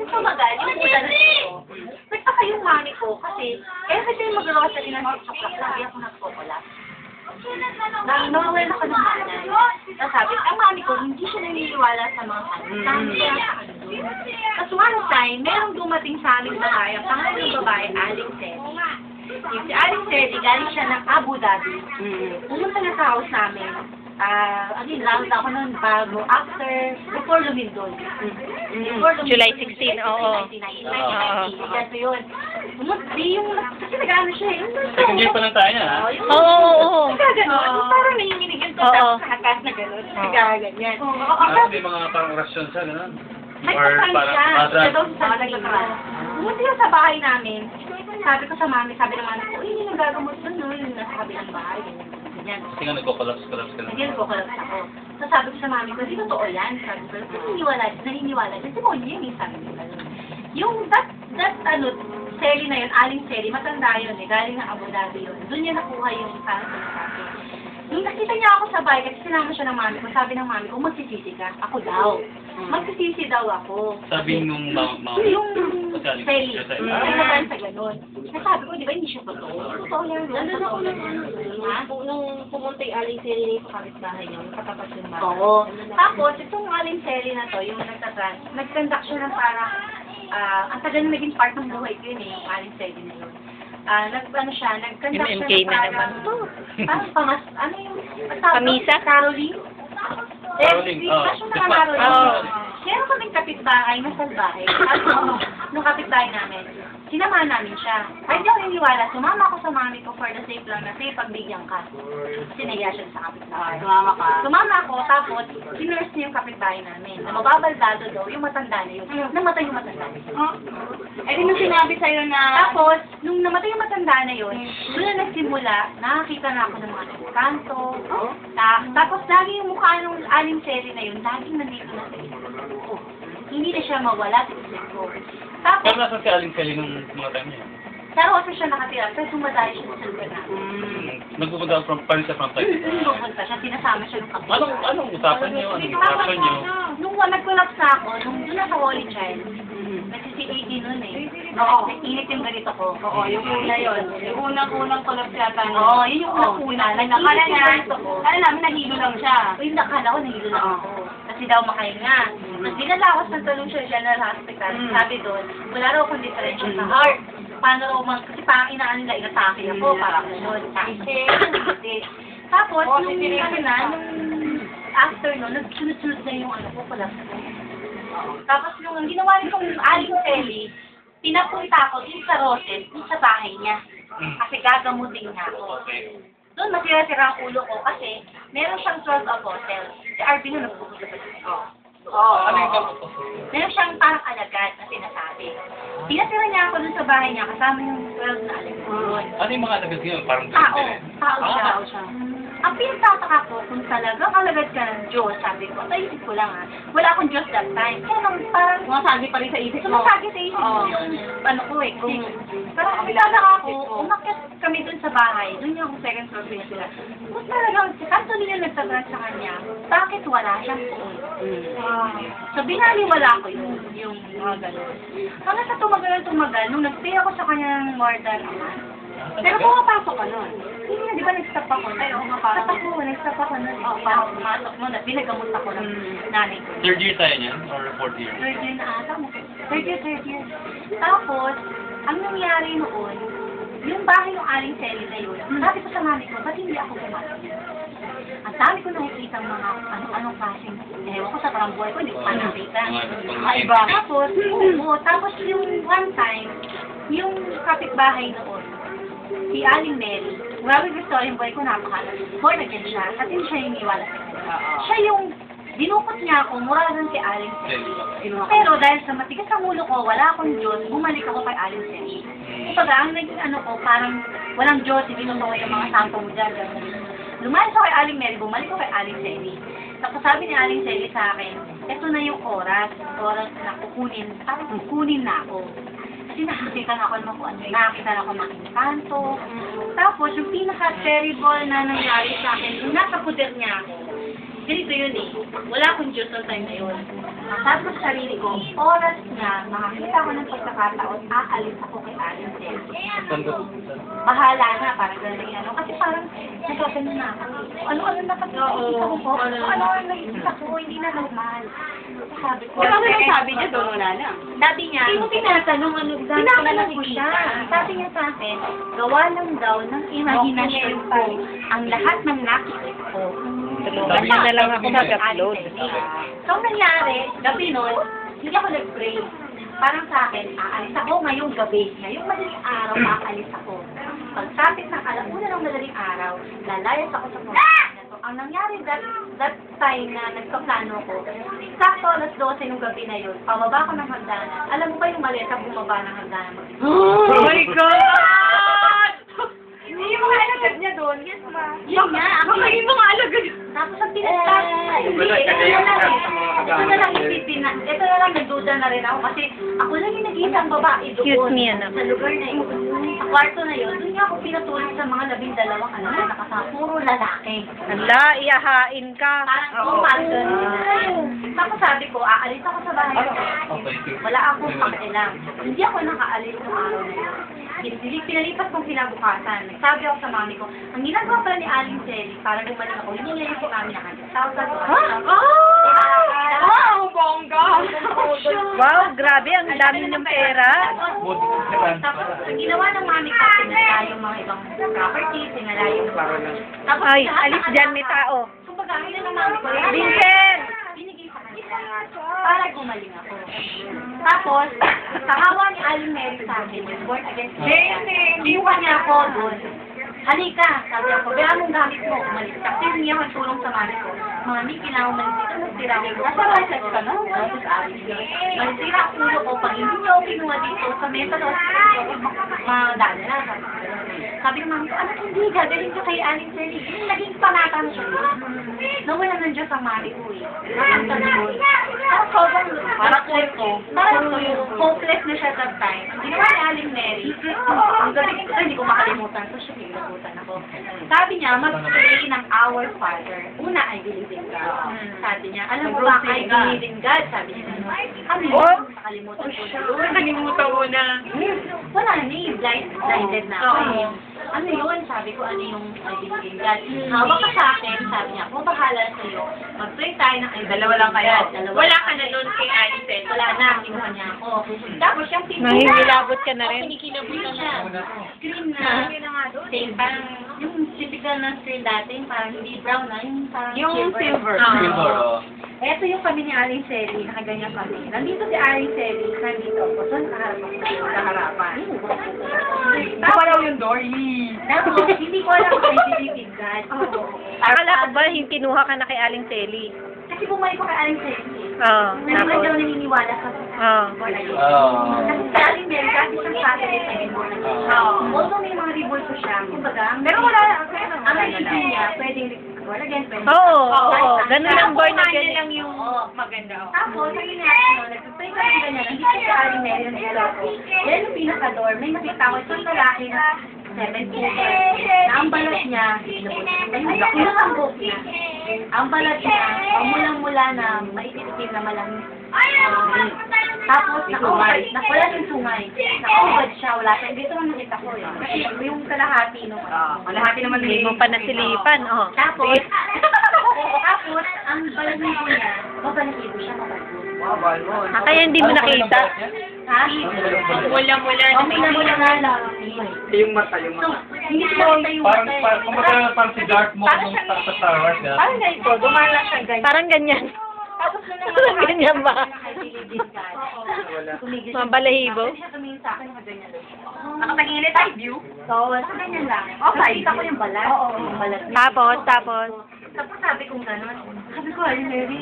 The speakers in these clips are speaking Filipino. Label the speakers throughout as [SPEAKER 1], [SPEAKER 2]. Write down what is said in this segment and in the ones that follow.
[SPEAKER 1] Yung tumagal, yung puta na ito. Nagtaka yung mami ko kasi every time mag-grocery na nagsaplak, lagi ako nagpopolas. Nawawala ako ng manay. Tapos sabi, ang mami ko, hindi siya naniniwala sa mga kanin. Dami siya sa ano. Tapos one time, merong dumating sa aming babae, ang pangalan ng babae, Aling Sedi. Yung si Aling Sedi, galing siya ng Abu Dhabi. Pumunta na sa house namin. Round ako noon bago, before Lumindol.
[SPEAKER 2] July 16, oo.
[SPEAKER 1] 1990. Kasi yun. Kasi nag-ano siya eh.
[SPEAKER 3] Second year pa lang tayo na, ha?
[SPEAKER 2] Oo.
[SPEAKER 1] Gano'n. Parang nanginginig yung tapos nakakas na gano'n. Ganyan.
[SPEAKER 3] May mga parang rasyon siya, gano'n? Or
[SPEAKER 1] Nagpapan
[SPEAKER 3] parang
[SPEAKER 1] siya.
[SPEAKER 3] other?
[SPEAKER 1] Siya daw sa Bumunti siya sa bahay namin. Sabi ko sa mami, sabi ng mami ko, hindi nang gagamot doon, no? Yung nasa kabilang bahay. Ganyan.
[SPEAKER 3] Kasi nga nagko-collapse ka lang.
[SPEAKER 1] Ganyan ko collapse ako. So sabi ko sa mami ko, di totoo yan. Sabi ko, naniniwala. Kasi mo yun, sabi ko. Yung Sally na yun, Aling Sally, matanda yun eh. Galing ng Abu Dhabi yun. Doon niya nakuha yung parang sinasabi. Nung nakita niya ako sa bahay, kasi sinama siya ng mami ko, sabi ng mami ko, magsisisi ka. Ako daw. Magsisisi daw ako.
[SPEAKER 3] Sabi nung
[SPEAKER 1] Yung Sally.
[SPEAKER 3] Sally.
[SPEAKER 1] Nagsasabi sa ganun. Nasabi ko, di ba, hindi siya totoo. Totoo yan.
[SPEAKER 4] Nandun ako nung pumunta yung Aling Sally sa kapitbahay niyo, nakatapat yung mama.
[SPEAKER 1] Oo. Tapos, itong Aling Sally na to, yung nag-conduct siya ng parang, ang tagal na naging part ng buhay ko yun eh, yung Aling Sally na yun. Nag-conduct siya
[SPEAKER 2] MMK
[SPEAKER 1] ng
[SPEAKER 2] na
[SPEAKER 1] parang,
[SPEAKER 2] naman.
[SPEAKER 1] ano yung,
[SPEAKER 2] Pamisa?
[SPEAKER 1] Caroling?
[SPEAKER 3] Caroling,
[SPEAKER 1] Passion na Caroling. Meron kaming kapitbahay na salbahe. Nung kapitbahay namin, sinamahan namin siya. Kahit di ako naniniwala, sumama ako sa mami ko for the sake lang na say pagbigyan ka. Kasi nahiya siya sa kapitbahay.
[SPEAKER 4] Sumama ka.
[SPEAKER 1] Sumama ako, tapos sinurse niya yung kapitbahay namin. Na mababaldado daw, yung matanda na yun. Namatay yung matanda na yun.
[SPEAKER 4] Eh, di nung sinabi sa'yo na...
[SPEAKER 1] Tapos, nung namatay yung matanda na yun, doon na nagsimula, nakakita na ako ng mga kanto. Tapos, lagi yung mukha ng Aling Sally na yun, laging nandito na sa isip ko. Hindi na siya mawala sa isip ko. Tapos,
[SPEAKER 3] Pero nasa si Aling Sally nung mga time niya?
[SPEAKER 1] sa Rosa siya nakatira, pero sumadali siya sa lugar namin.
[SPEAKER 3] Nagpupunta pa rin sa from time.
[SPEAKER 1] Pupunta siya, sinasama siya ng kapatid.
[SPEAKER 3] Anong usapan niyo? Anong reaction niyo?
[SPEAKER 1] Nung nag-collapse na ako, nung doon na sa Holy Child, nagsisi-80 nun eh.
[SPEAKER 4] Oo.
[SPEAKER 1] Nag-init yung ganito ko.
[SPEAKER 4] Oo, yung una yun. Yung unang collapse yata niya.
[SPEAKER 1] Oo, yun yung una.
[SPEAKER 4] Nakala
[SPEAKER 1] Nag-init yung
[SPEAKER 4] niya,
[SPEAKER 1] ganito ko.
[SPEAKER 4] kala namin nahilo lang siya.
[SPEAKER 1] Uy, nakala ko nahilo lang ako. Kasi daw makahinga. Tapos dinalawas ng Talusya General Hospital. Sabi doon, wala raw akong differential sa heart. Paano raw kasi parang inaan nila, inatake ako, parang gano'n. Hindi. Tapos, nung after nun, nagsunod-sunod na yung ko, collapse ko. Tapos nung ginawa nitong Aling Sally, pinapunta ako dun sa Roses, dun sa bahay niya. Kasi gagamutin niya ako. Doon masira-sira ang ulo ko kasi meron siyang 12 apostles. Si Arvin na nagpupunta pa siya.
[SPEAKER 3] Ano yung gamot ko?
[SPEAKER 1] Meron siyang parang alagad na sinasabi. Pinatira niya ako dun sa bahay niya kasama yung 12 na alagad doon.
[SPEAKER 3] Ano yung mga alagad niyo? Parang
[SPEAKER 1] Tao siya. Ang pinagtataka ko kung talagang alagad ka ng Diyos, sabi ko, sa isip ko lang wala akong Diyos that time. Kaya lang parang
[SPEAKER 4] Sumasagi pa rin sa isip mo.
[SPEAKER 1] sumasagi sa isip ko yung ano ko eh. Pero ang pinagtataka ko, umakyat kami dun sa bahay, dun yung second floor sila. Kung talagang si kanto nila nagtatrans sa kanya, bakit wala siyang phone? So binaliwala ko yung mga gano'n. Hanggang sa tumagal, nung nag-stay ako sa kanya ng more than a month. Pero pumapasok ka nun. Hindi na, di ba nag-stop ako? Pero nag-stop ako nun. Parang pumasok nun at binagamot ako ng nanay ko.
[SPEAKER 3] Third year tayo niyan? Or fourth year?
[SPEAKER 1] Third year na ata mo. Third year. Tapos, ang nangyari noon, yung bahay ng Aling Sally na yun, sabi ko sa mami ko, ba't hindi ako pumasok? Ang dami ko nakikita mga anong klaseng, ewan ko sa parang buhay ko, hindi ko pa nakita.
[SPEAKER 4] Iba.
[SPEAKER 1] Tapos yung one time, yung kapitbahay noon, si Aling Mary, grabe gusto yung buhay ko, napakalas. Born again siya, kasi siya yung iwala sa kanya. Siya yung dinukot niya ako mura dun si Aling Sally. Pero dahil sa matigas ang ulo ko, wala akong Diyos, bumalik ako kay Aling Sally. Kumbaga, ang naging ko, parang walang Diyos, hindi mo yung mga santo mo dyan. Lumayas ako kay Aling Mary, bumalik ako kay Aling Sally. Tapos sabi ni Aling Sally sa akin, eto na yung oras na kukunin na ako. Kasi nakakita na ako ng kung ano, nakakita na ako ng kanto. Tapos, yung pinaka-terrible na nangyari sa akin, yung nasa puder niya ako, ganito yun eh. Wala akong Diyos sa time na yun. sabi ko sa sarili ko, oras na makakita ko ng pagkakataon, aalis ako kay Aling Sel. Bahala na, parang gano'n ano. Kasi parang, nagkakano na ako. Ano-ano na pag-iisip ko po. Ano-ano na naisip ako, hindi na normal. Sabi ko,
[SPEAKER 4] Pero ano yung sabi niya doon, wala na.
[SPEAKER 1] sabi niya,
[SPEAKER 4] Hindi mo tinatanong ano
[SPEAKER 1] tinatanong ko siya. Sabi niya sa akin, gawa lang daw ng imagination ko ang lahat ng nakikip ko.
[SPEAKER 2] Tulungan niya na lang ako mag-upload.
[SPEAKER 1] So, ang nangyari, gabi nun, hindi ako nag-pray. Parang sa akin, aalis ako ngayong gabi. Ngayong madaling araw, aalis ako. Pagsapit ng alauna ng madaling araw, lalayas ako sa mga na to. Ang nangyari that time na nagkaplano ko, sakto alas 12 ng gabi na yun, pababa ko ng hagdanan. Alam mo ba yung maleta bumaba ng hagdanan?
[SPEAKER 4] Oh my God!
[SPEAKER 1] Hindi yung mga alagad niya doon. Yes, ma. Yun nga.
[SPEAKER 4] Baka yung mga alagad.
[SPEAKER 1] Tapos ang pinagtas. Ito na lang, nagduda na rin ako kasi ako lang yung nag-iisang babae doon.
[SPEAKER 2] Excuse me, anak.
[SPEAKER 1] Sa lugar na yun. Sa kwarto na yun, doon niya ako pinatulog sa mga 12 anak na nakasama. Puro lalaki.
[SPEAKER 2] Hala, iyahain ka.
[SPEAKER 1] Parang compulsion. Tapos sabi ko, aalis ako sa bahay ko. Wala akong pakialam. Hindi ako nakaalis ng araw na yun. Pinalipas kong kinabukasan. Nagsabi ako sa mami ko, ang ginagawa pala ni Aling Selly, para bumalik ako, hindi niya yung namin na 100,000.
[SPEAKER 4] Wow, bongga!
[SPEAKER 2] Wow, grabe, ang dami niyong pera.
[SPEAKER 1] Tapos, ang ginawa ng mami ko, sinala yung mga ibang properties, sinala yung... Tapos,
[SPEAKER 2] Ay,
[SPEAKER 1] lahat
[SPEAKER 2] alis
[SPEAKER 1] ng
[SPEAKER 2] dyan,
[SPEAKER 1] anak
[SPEAKER 2] may
[SPEAKER 1] ko,
[SPEAKER 2] tao.
[SPEAKER 1] Kumbaga, ang ng mami ko,
[SPEAKER 2] Vincent!
[SPEAKER 1] binigay sa kanila para gumaling ako. Tapos, sa hawa ni Aling Mary sa akin, yung born again. Liwa niya ako doon. Halika, sabi ako, kaya mong gamit mo, umalis ka. Kasi hindi ako tulong sa mami ko. Mami, kailangan umalis dito, nagtira ako. Nasa research ka na? Tapos sabi niya, nagtira ako ulo ko, pag hindi niyo ako kinuha dito sa mental hospital, madala na. Sabi ko, mami ko, anak, hindi, gagaling ka kay Aling Selly. Naging panatan siya. Nawala ng Diyos ang mami ko eh. Nakanta doon. Tapos sobrang, parang hopeless na siya that time. Ang ginawa ni Aling Mary, ang gabi ko, hindi ko makalimutan. So, siya pinagutan ako. Sabi niya, mag-pray ng Our Father. Una, I believe in God. Sabi niya, alam mo ba, I believe in God. Sabi niya, ano yun? Nakalimutan ko yun.
[SPEAKER 4] Nakalimutan ko na.
[SPEAKER 1] Wala na eh, blinded na ako eh. Ano yun? Sabi ko, ano yung I believe in God. Hawak ka sa akin, sabi niya, kung bahala sa'yo, mag-pray tayo ng I
[SPEAKER 4] Dalawa lang kayo.
[SPEAKER 1] Dalawa
[SPEAKER 4] Wala
[SPEAKER 1] lang
[SPEAKER 4] ka na
[SPEAKER 1] kami.
[SPEAKER 4] doon kay Alicel.
[SPEAKER 1] Wala na, kinuha niya ako. Tapos yung pinto
[SPEAKER 2] Nahihilabot ka na rin.
[SPEAKER 1] Kinikilabutan siya. Screen na. Same, parang yung typical na screen dati, parang hindi brown na, yung parang
[SPEAKER 4] Yung silver.
[SPEAKER 3] Silver, oh.
[SPEAKER 1] Eto yung kami ni Aling Selly, nakaganyan kami. Nandito si Aling Selly, nandito ako. So, nakaharap ako sa harapan.
[SPEAKER 4] Tama raw yung door.
[SPEAKER 1] Tapos, hindi ko alam kung I believe in God.
[SPEAKER 2] Akala ko ba yung kinuha ka na kay Aling Selly?
[SPEAKER 1] Kasi bumalik ko kay Aling Selly.
[SPEAKER 2] Oo,
[SPEAKER 1] Nandito daw
[SPEAKER 2] tapos.
[SPEAKER 1] naniniwala sa
[SPEAKER 2] Oo.
[SPEAKER 1] born again.
[SPEAKER 3] Oh.
[SPEAKER 1] Kasi sa Aling Mary, dati siyang Catholic na din born again. Although may mga revolto siya, kumbaga, pero wala, ang naisip niya, pwedeng born again, pwedeng
[SPEAKER 2] Oo. Ganun ang born again.
[SPEAKER 4] lang yung maganda.
[SPEAKER 1] Tapos, sabi niya, nagpapray ka ng ganyan, hindi siya si Aling Mary ng dito ako. Then, yung pinaka-door, may nakita ko isang lalaki na 7 feet. Na ang balat niya, ilang ang buhok niya. Ang balat niya, pamulang-mula na maitim na malamig. Tapos, wala yung sungay. Nakaubad siya, wala siya. Dito lang nakita ko yun. Kasi yung kalahati nung
[SPEAKER 4] Kalahati naman
[SPEAKER 2] Hindi mo pa nasilipan, oh.
[SPEAKER 1] Tapos, ang balahibo niya, mabalahibo siya, mabalahibo.
[SPEAKER 2] Ah, kaya hindi mo nakita.
[SPEAKER 1] Ha?
[SPEAKER 4] Mula-mula na may
[SPEAKER 1] Mula nga lang.
[SPEAKER 3] Yung mata,
[SPEAKER 1] So, hindi ko makita yung
[SPEAKER 3] Parang, parang si Darth Maul nung sa Star Wars, gano'n?
[SPEAKER 1] Parang ganito, gumala siya ganyan.
[SPEAKER 2] Parang ganyan.
[SPEAKER 1] Tapos na
[SPEAKER 2] Parang ganyan ba? Mabalahibo?
[SPEAKER 1] Sabi siya tumingin sa akin, nakaganyan lang. Nakatingin ulit tayo view? So, ganyan lang. Okay. Nakita ko yung balat. Oo, yung balat.
[SPEAKER 2] Tapos.
[SPEAKER 1] Tapos sabi kong gano'n. Sabi ko, ay, Mary.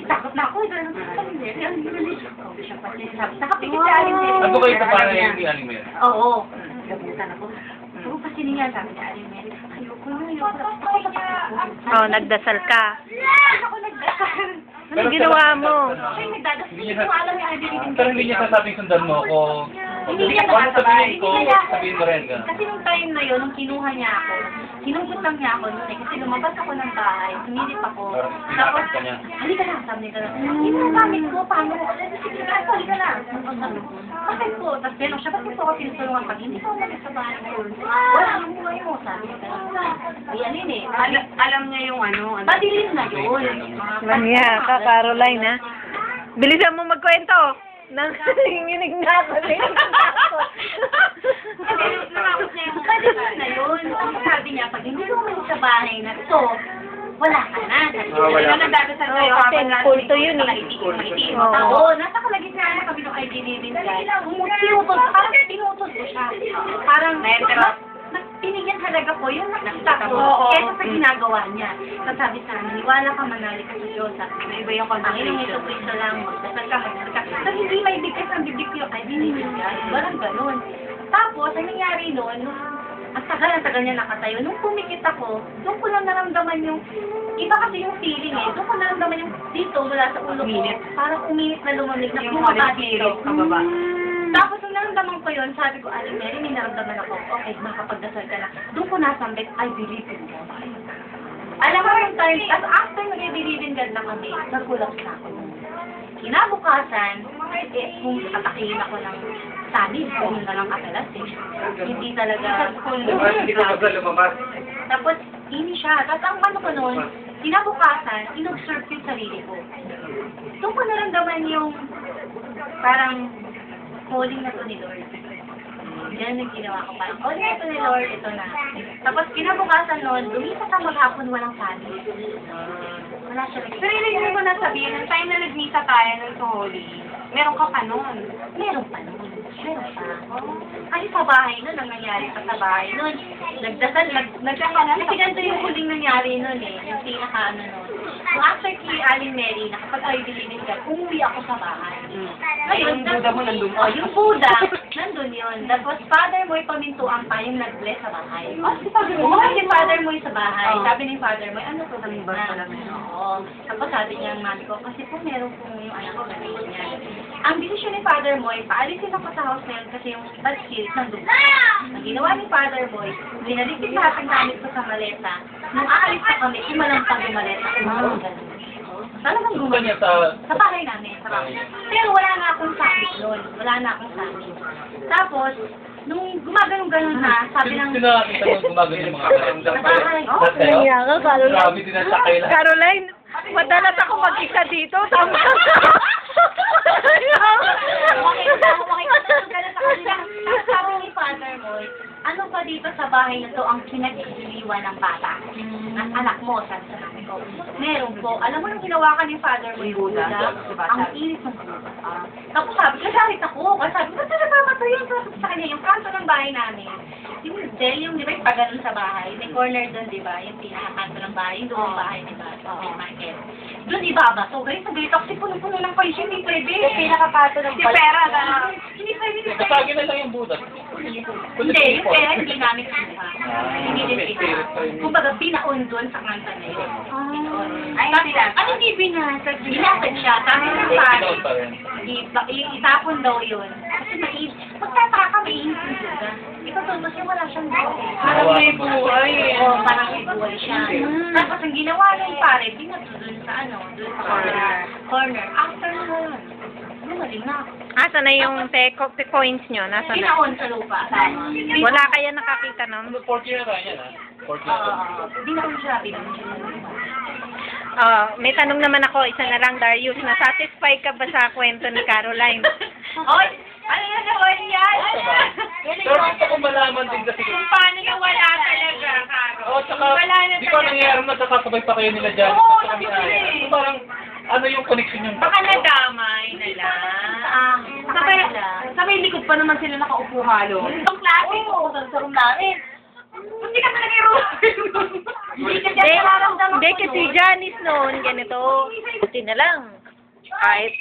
[SPEAKER 1] Takot na ako. Sabi Mary, ang bilis. Siya pati. Nakapikit si Aling Mary.
[SPEAKER 3] Ano kayo sa parang yung di anime?
[SPEAKER 1] Oo. Gabutan ako. So, pasiningan sabi ni Aling Mary. Ayoko na.
[SPEAKER 2] Oh, nagdasal ka.
[SPEAKER 1] Ako nagdasal.
[SPEAKER 2] Ano ginawa mo?
[SPEAKER 1] Siya yung nagdadasal. Hindi ko alam yung I believe in
[SPEAKER 3] Pero hindi niya sasabing sundan mo ako.
[SPEAKER 1] Hindi niya
[SPEAKER 3] Paano
[SPEAKER 1] nakasabay.
[SPEAKER 3] sabihin ko?
[SPEAKER 1] Hindi niya.
[SPEAKER 3] Sabihin mo rin ka.
[SPEAKER 1] Kasi nung time na yun, nung kinuha niya ako, sinugot lang niya ako nun eh. Kasi lumabas ako ng bahay, sumilip ako.
[SPEAKER 3] Parang
[SPEAKER 1] Tapos,
[SPEAKER 3] pinakot ka niya.
[SPEAKER 1] halika na, sabi niya. Hindi mo gamit ko, paano ko? Sige na, halika na. Bakit po? Tapos tinanong siya, ba't gusto ko tinutulungan pag hindi ko umalis sa bahay ko? Wala yung buhay mo, sabi niya. Ayan yun eh.
[SPEAKER 4] Alam niya yung ano.
[SPEAKER 1] Madilim na yun.
[SPEAKER 2] Manya ka, Caroline, ha? Bilisan mo magkwento. Nanginginig na ako.
[SPEAKER 1] Madilim na yun. Ang sabi niya, pag hindi ko umalis sa bahay na to, wala ka na.
[SPEAKER 3] Wala ka.
[SPEAKER 1] Nagdadasal
[SPEAKER 2] Oo,
[SPEAKER 1] kayo.
[SPEAKER 2] kasi kulto yun eh. Oo.
[SPEAKER 1] Oo, nasa kalagitnaan na kami ng IDD din guys. Tinutod, parang tinutod ko siya. Parang, pinigyan halaga ko yung nakita ko.
[SPEAKER 2] Oo.
[SPEAKER 1] Kesa sa ginagawa niya. Sasabi sa amin, wala ka manali ka sa Diyos. Sabi ko, iba yung conversation. Ang Ito Kristo lang, magdasal ka. Tapos hindi may bigkas ang bibig ko. Ay, binibigkas. Walang ganun. Tapos, ang nangyari noon, ang tagal niya nakatayo. Nung pumikit ako, doon ko lang naramdaman yung, iba kasi yung feeling eh. Doon ko naramdaman yung dito, mula sa ulo ko. Parang uminit na lumamig na bumaba dito. Tapos nung naramdaman ko yun, sabi ko, Aling Mary, may naramdaman ako. Okay, makapagdasal ka na. Doon ko nasambit, I believe in God. Alam mo yung time, as after nag-believe in God na kami, nagkulap na ako. Kinabukasan, kung atakihin ako ng sanib, kung na lang katalas eh. Hindi talaga
[SPEAKER 3] Hindi ka ba lumabas?
[SPEAKER 1] Tapos, ini siya. Tapos ang ano ko noon, kinabukasan, in-observe ko yung sarili ko. Doon ko naramdaman yung parang calling na to ni Lord. Yan yung ginawa ko. Parang calling na to ni Lord, ito na. Tapos kinabukasan noon, lumipas ang maghapon walang sanib. Wala siya.
[SPEAKER 4] Pero hindi mo na sabihin, ng time na nag-misa tayo ng sa Holy, meron ka pa nun.
[SPEAKER 1] Meron pa noon. Meron pa. Kasi sa bahay noon, ang nangyari pa sa bahay noon, nagdasal, kasi ganito yung huling nangyari noon eh, yung pinaka ano noon. So after kay Aling Mary, nakapag-I believe in God, umuwi ako sa bahay. Ngayon,
[SPEAKER 4] Yung Buddha mo nandun pa.
[SPEAKER 1] Oh, yung Buddha, nandun yun. Tapos Father Moy pamintuan pa yung nag-bless sa bahay. Umuwi si Father Moy sa bahay. Sabi ni Father Moy, ano to kami ba? Oo. Tapos sabi niya ang mami ko, kasi po meron po yung anak ko na niya. Ang desisyon ni Father Moy, paalisin ako sa house na yun kasi yung bad spirit nandun. Ang ginawa ni Father Moy, binalikin lahat ng gamit ko sa maleta. Nung aalis na kami, sumalampag yung maleta. Talagang
[SPEAKER 3] Doon ka niya
[SPEAKER 1] sa bahay namin, sa bahay. Pero wala na akong sakit doon. Wala na akong sakit. Tapos, nung gumaganong-ganon na, sabi ng...
[SPEAKER 3] Sino nakakita mo gumagano yung mga karamdam
[SPEAKER 1] Sa
[SPEAKER 3] kayo?
[SPEAKER 1] bahay.
[SPEAKER 3] Lahat kayo?
[SPEAKER 2] Naiya ka, Caroline.
[SPEAKER 3] Grabe din ang sakay lahat.
[SPEAKER 2] Caroline, madalas ako mag-isa dito. Tama.
[SPEAKER 1] Tapos sabi ni Father Moy, ano pa dito sa bahay na to ang pinag-iiliwan ng bata? Ang anak mo, sabi sa namin ko. Meron po. Alam mo nung ginawa ka ni Father Moy, Buddha, ang iris ng Buddha. Tapos sabi, nagalit ako. Kasi sabi, ba't nagpapama to yun? Sabi sa kanya, yung kanto ng bahay namin. Yung Del, yung di ba yung paganon sa bahay? May corner doon, di ba? Yung pinakakanto ng bahay, yung doon bahay, di ba? Yung market. Doon ibaba. So, ganyan sa dito, kasi puno-puno ng kayo, hindi pwede. Yung pinakapato ng
[SPEAKER 4] Si Pera,
[SPEAKER 1] Hindi pwede.
[SPEAKER 3] Kasagi na lang yung Buddha.
[SPEAKER 1] Hindi, yung pera hindi namin kinuha. Hindi din kinuha. Kumbaga, pinaon doon sa kanta na yun. Ay, hindi binasag? Binasag siya. Sabi ng pare,
[SPEAKER 3] Ikaw pa rin.
[SPEAKER 1] itapon daw yun. Kasi magtataka ka, may init yung duga. Ipatutos siya, wala siyang buhay.
[SPEAKER 3] Parang may
[SPEAKER 4] buhay eh.
[SPEAKER 1] Oo, parang may buhay siya. Tapos ang ginawa ng pare, binato doon sa doon sa corner. After nun, gumaling na ako.
[SPEAKER 2] Asa na yung coins nyo? Nasa na?
[SPEAKER 1] Pinaon sa lupa.
[SPEAKER 2] Wala kaya nakakita nun?
[SPEAKER 3] Ano, 40 na tayo yan, ha? 40 na tayo.
[SPEAKER 1] Binaon siya.
[SPEAKER 2] May tanong naman ako, isa na lang, Darius. Na-satisfy ka ba sa kwento ni Caroline?
[SPEAKER 1] Oy! Ano na naman yan?
[SPEAKER 3] Pero gusto ko malaman din kasi.
[SPEAKER 4] Paano na wala talaga, Karo?
[SPEAKER 3] Oo, tsaka,
[SPEAKER 4] Wala na
[SPEAKER 3] di pa
[SPEAKER 4] talaga.
[SPEAKER 3] nangyari nagkakasabay pa kayo nila dyan.
[SPEAKER 4] Oo,
[SPEAKER 3] Sa kami
[SPEAKER 4] nabuti.
[SPEAKER 3] ay. So, parang, ano yung connection yung
[SPEAKER 4] Baka nadamay na lang. Sabay likod pa naman sila nakaupo halo. Ang klase ko, sa room namin. Hindi ka talaga yung
[SPEAKER 2] Hindi, kasi Janice noon, ganito. Buti na lang. Kahit